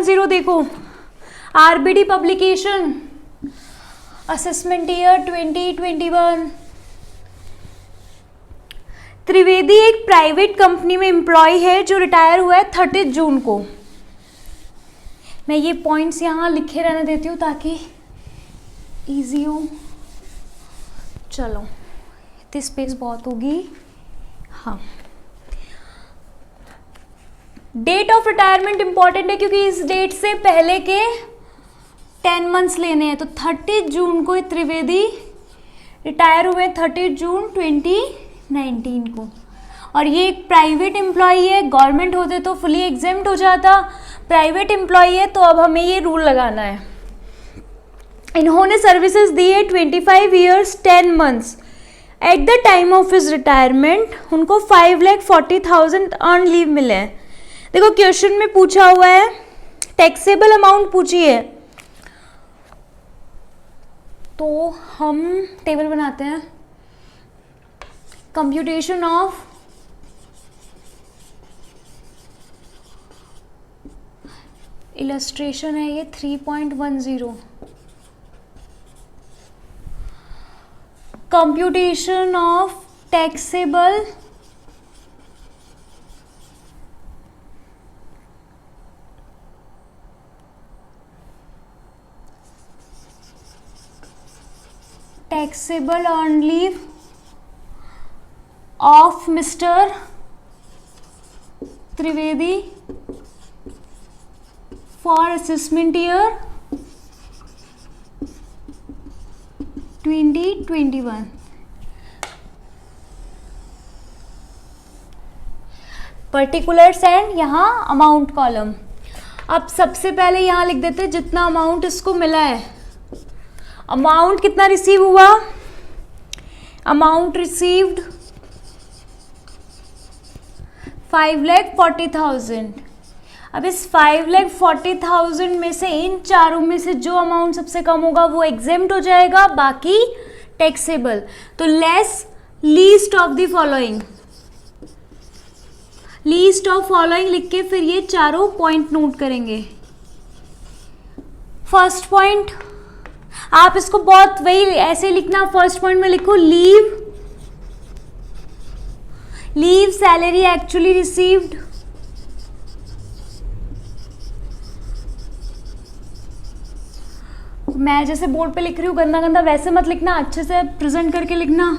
3.10 देखो, RBD publication, assessment year 2021। Trivedi एक private company में एम्प्लॉय है जो रिटायर हुआ है 30 जून को। मैं ये पॉइंट्स यहाँ लिखे रहने देती हूँ ताकि इजी हो। चलो इतनी स्पेस बहुत होगी। हाँ, डेट ऑफ रिटायरमेंट इंपॉर्टेंट है क्योंकि इस डेट से पहले के 10 मंथ्स लेने हैं। तो 30 जून को त्रिवेदी रिटायर हुए, 30 जून 2019 को। और ये एक प्राइवेट एम्प्लॉई है, गवर्नमेंट होते तो फुली एग्जेम्प्ट हो जाता, प्राइवेट एम्प्लॉई है तो अब हमें ये रूल लगाना है। इन्होंने सर्विसेज दी है 25 years 10 months. At the time of his retirement उनको 5,40,000 अर्न लीव मिले हैं। देखो क्वेश्चन में पूछा हुआ है, टैक्सेबल अमाउंट पूछी है, तो हम टेबल बनाते हैं। कंप्यूटेशन ऑफ इलस्ट्रेशन है ये 3.10। Computation of taxable earn leave of mister Trivedi for assessment year 2021। Particulars and यहाँ अमाउंट कॉलम। अब सबसे पहले यहाँ लिख देते हैं जितना अमाउंट इसको मिला है। अमाउंट कितना रिसीव हुआ, अमाउंट रिसीव्ड 5,40,000। अब इस 5,40,000 में से इन चारों में से जो अमाउंट सबसे कम होगा वो एग्जेम्प्ट हो जाएगा, बाकी टैक्सेबल। तो less least of the following, least of following लिख के फिर ये चारों पॉइंट नोट करेंगे। फर्स्ट पॉइंट आप इसको बहुत वही ऐसे लिखना, फर्स्ट पॉइंट में लिखो लीव सैलरी एक्चुअली रिसीव्ड, मैं जैसे बोर्ड पे लिख रही हूँ गंदा गंदा वैसे मत लिखना, अच्छे से प्रेजेंट करके लिखना।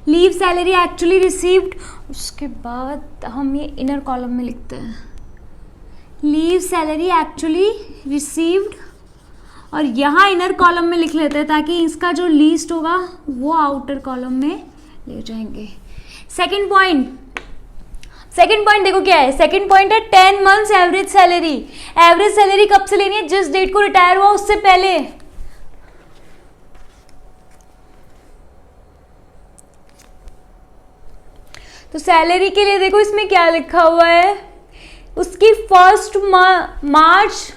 लीव सैलरी एक्चुअली रिसीव्ड, उसके बाद हम ये इनर कॉलम में लिखते हैं लीव सैलरी एक्चुअली रिसीव्ड, और यहाँ इनर कॉलम में लिख लेते हैं ताकि इसका जो लीस्ट होगा वो आउटर कॉलम में ले जाएंगे। सेकंड पॉइंट देखो क्या है, सेकंड पॉइंट है 10 months average salary. Average salary कब से लेनी है, जिस डेट को रिटायर हुआ उससे पहले। तो सैलरी के लिए देखो इसमें क्या लिखा हुआ है, उसकी 1 मार्च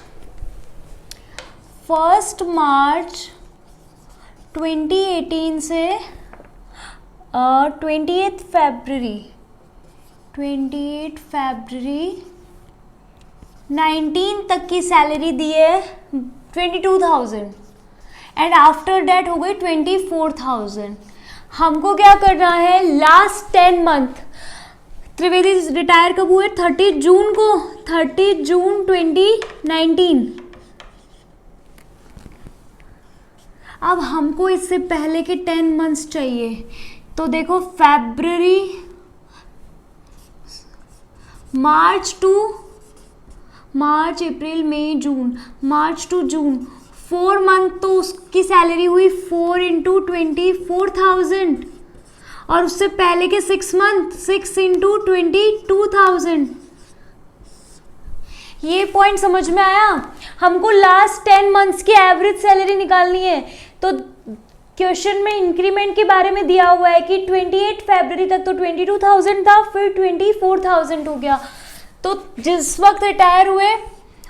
2018 से 28 फरवरी 19 तक की सैलरी दी है 22,000 एंड आफ्टर डेट हो गई 24,000। हमको क्या करना है, लास्ट 10 मंथ, त्रिवेदी रिटायर कब हुए, 30 जून को, 30 जून 2019। अब हमको इससे पहले के 10 मंथ्स चाहिए, तो देखो फरवरी मार्च अप्रैल मई जून, मार्च टू जून, 4 मंथ, तो उसकी सैलरी हुई 4 इंटू 24,000, और उससे पहले के 6 मंथ 6 इंटू 22,000। ये पॉइंट समझ में आया। हमको लास्ट 10 मंथ्स की एवरेज सैलरी निकालनी है, तो क्वेश्चन में इंक्रीमेंट के बारे में दिया हुआ है कि 28 फरवरी तक तो 22,000 था, फिर 24,000 हो गया। तो जिस वक्त रिटायर हुए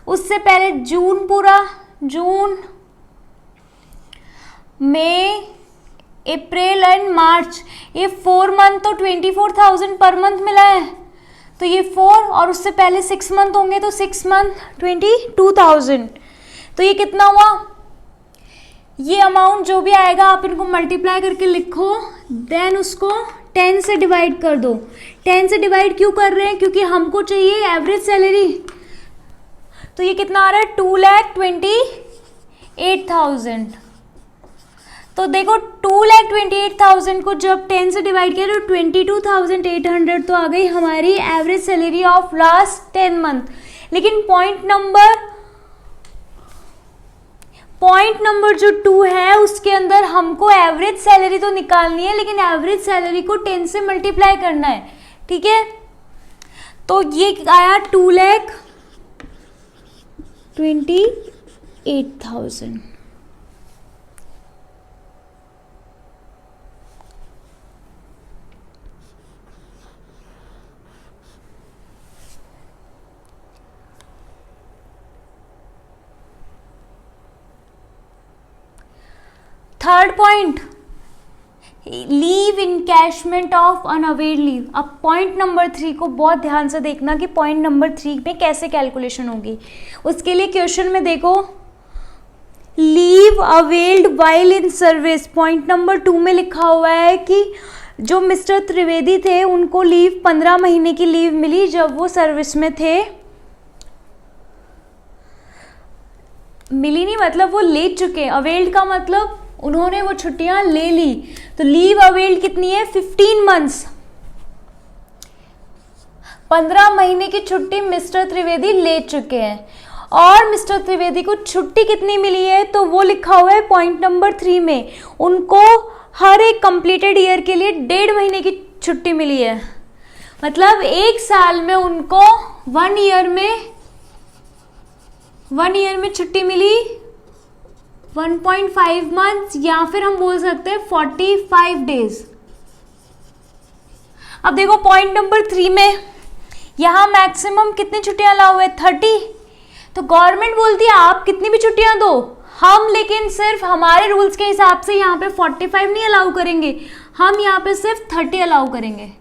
उससे पहले जून पूरा, जून मई अप्रैल एंड मार्च, ये 4 मंथ तो 24,000 पर मंथ मिला है। तो ये 4 और उससे पहले 6 मंथ होंगे तो 6 मंथ 22,000। तो ये कितना हुआ, ये अमाउंट जो भी आएगा आप इनको मल्टीप्लाई करके लिखो, देन उसको 10 से डिवाइड कर दो। 10 से डिवाइड क्यों कर रहे हैं, क्योंकि हमको चाहिए एवरेज सैलरी। तो ये कितना आ रहा है 2,28,000। तो देखो 2,28,000 को जब 10 से डिवाइड किया तो 22,800 तो आ गई हमारी average salary of last 10 month. लेकिन पॉइंट नंबर जो 2 है उसके अंदर हमको एवरेज सैलरी तो निकालनी है, लेकिन एवरेज सैलरी को 10 से मल्टीप्लाई करना है, ठीक है। तो ये आया 2,28,000। Third point, leave encashment of unawarded leave. अब पॉइंट नंबर 3 को बहुत ध्यान से देखना कि पॉइंट नंबर 3 में कैसे कैलकुलेशन होगी। उसके लिए क्वेश्चन में देखो, leave availed while in service, point number 2 में लिखा हुआ है कि जो मिस्टर त्रिवेदी थे उनको लीव 15 महीने की लीव मिली जब वो सर्विस में थे। मिली नहीं मतलब वो ले चुके, अवेल्ड का मतलब उन्होंने वो छुट्टियां ले ली। तो लीव अवेल्ड कितनी है 15 मंथ्स, 15 महीने की छुट्टी मिस्टर त्रिवेदी ले चुके हैं। और मिस्टर त्रिवेदी को छुट्टी कितनी मिली है तो वो लिखा हुआ है पॉइंट नंबर 3 में, उनको हर एक कंप्लीटेड ईयर के लिए 1.5 महीने की छुट्टी मिली है। मतलब एक साल में उनको 1 ईयर में छुट्टी मिली 1.5 मंथ्स, या फिर हम बोल सकते हैं 45 डेज। अब देखो पॉइंट नंबर 3 में यहाँ मैक्सिमम कितनी छुट्टियां अलाउ है 30। तो गवर्नमेंट बोलती है आप कितनी भी छुट्टियां दो, हम लेकिन सिर्फ हमारे रूल्स के हिसाब से यहाँ पे 45 नहीं अलाउ करेंगे, हम यहाँ पे सिर्फ 30 अलाउ करेंगे,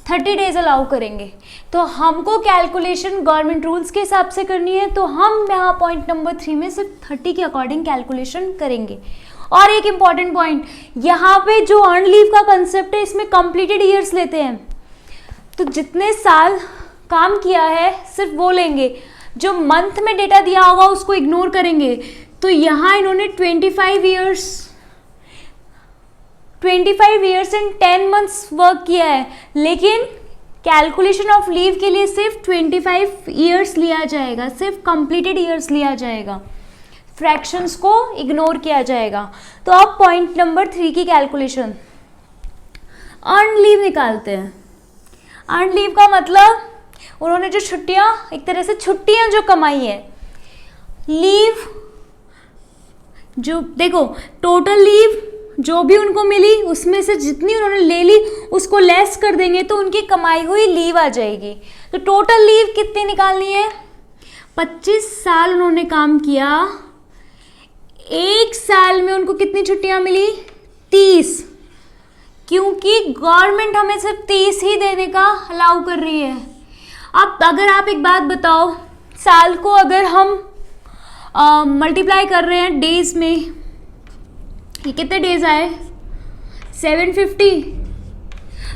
30 डेज अलाउ करेंगे। तो हमको कैलकुलेशन गवर्नमेंट रूल्स के हिसाब से करनी है, तो हम यहाँ पॉइंट नंबर 3 में सिर्फ 30 के अकॉर्डिंग कैलकुलेशन करेंगे। और एक इम्पॉर्टेंट पॉइंट, यहाँ पे जो अर्न लीव का कंसेप्ट है इसमें कंप्लीटेड ईयर्स लेते हैं, तो जितने साल काम किया है सिर्फ वो लेंगे, जो मंथ में डेटा दिया होगा उसको इग्नोर करेंगे। तो यहाँ इन्होंने 25 ईयर्स एंड 10 मंथ्स वर्क किया है, लेकिन कैलकुलेशन ऑफ लीव के लिए सिर्फ 25 ईयर्स लिया जाएगा, सिर्फ कंप्लीटेड ईयर्स लिया जाएगा, फ्रैक्शंस को इग्नोर किया जाएगा। तो अब पॉइंट नंबर 3 की कैलकुलेशन, अर्न लीव निकालते हैं। अर्न लीव का मतलब उन्होंने जो छुट्टियां, एक तरह से छुट्टियां जो कमाई है, लीव जो देखो टोटल लीव जो भी उनको मिली उसमें से जितनी उन्होंने ले ली उसको लेस कर देंगे तो उनकी कमाई हुई लीव आ जाएगी। तो टोटल लीव कितनी निकालनी है, 25 साल उन्होंने काम किया, एक साल में उनको कितनी छुट्टियां मिली 30, क्योंकि गवर्नमेंट हमें सिर्फ 30 ही देने का अलाउ कर रही है। अब अगर आप एक बात बताओ, साल को अगर हम मल्टीप्लाई कर रहे हैं डेज में, ये कितने डेज आए 750।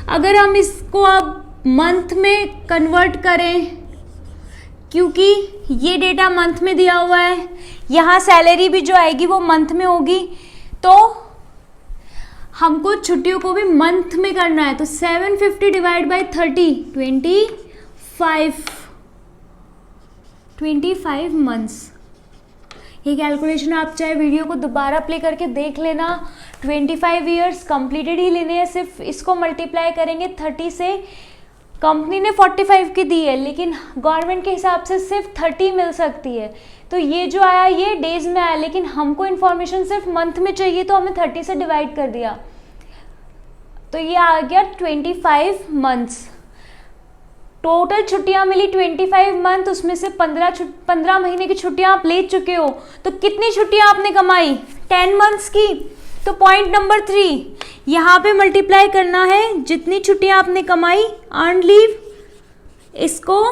अगर हम इसको अब मंथ में कन्वर्ट करें, क्योंकि ये डेटा मंथ में दिया हुआ है, यहाँ सैलरी भी जो आएगी वो मंथ में होगी, तो हमको छुट्टियों को भी मंथ में करना है। तो 750 डिवाइड बाई 30, 25 मंथ्स। ये कैलकुलेशन आप चाहे वीडियो को दोबारा प्ले करके देख लेना। 25 ईयर्स कंप्लीटेड ही लेने हैं, सिर्फ इसको मल्टीप्लाई करेंगे 30 से। कंपनी ने 45 की दी है, लेकिन गवर्नमेंट के हिसाब से सिर्फ 30 मिल सकती है। तो ये जो आया ये डेज में आया, लेकिन हमको इन्फॉर्मेशन सिर्फ मंथ में चाहिए तो हमें 30 से डिवाइड कर दिया, तो ये आ गया 25 मंथ्स। टोटल छुट्टियां मिली 25 मंथ, उसमें से 15 महीने की छुट्टियां आप ले चुके हो, तो कितनी छुट्टियां आपने कमाई 10 मंथ्स की। तो पॉइंट नंबर 3 यहाँ पे मल्टीप्लाई करना है, जितनी छुट्टियां आपने कमाई अर्न लीव इसको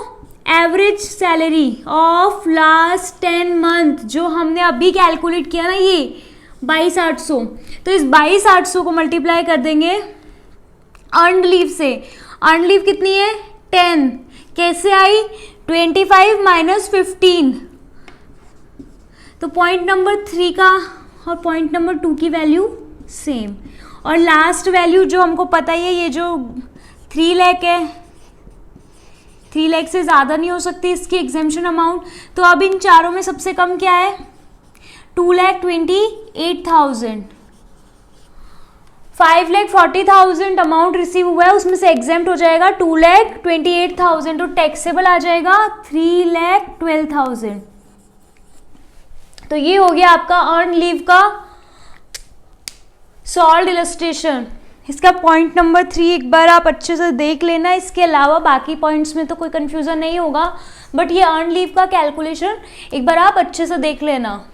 average salary of last 10 month जो हमने अभी कैलकुलेट किया ना, ये 22,800, तो इस 22,800 को मल्टीप्लाई कर देंगे अर्नड लीव से। अर्नड लीव कितनी है 10, कैसे आई 25 माइनस 15, तो पॉइंट नंबर 3 का और पॉइंट नंबर 2 की वैल्यू सेम। और लास्ट वैल्यू जो हमको पता ही है, ये जो 3 लाख है, 3 लाख से ज़्यादा नहीं हो सकती इसकी एग्जेम्पशन अमाउंट। तो अब इन चारों में सबसे कम क्या है 2,28,000। 5,40,000 अमाउंट रिसीव हुआ है, उसमें से एग्जेम्प्ट हो जाएगा 2,28,000, तो टैक्सेबल आ जाएगा 3,12,000। तो ये हो गया आपका अर्न लीव का सॉल्व्ड इलस्ट्रेशन। इसका पॉइंट नंबर 3 एक बार आप अच्छे से देख लेना, इसके अलावा बाकी पॉइंट्स में तो कोई कंफ्यूजन नहीं होगा, बट ये अर्न लीव का कैलकुलेशन एक बार आप अच्छे से देख लेना।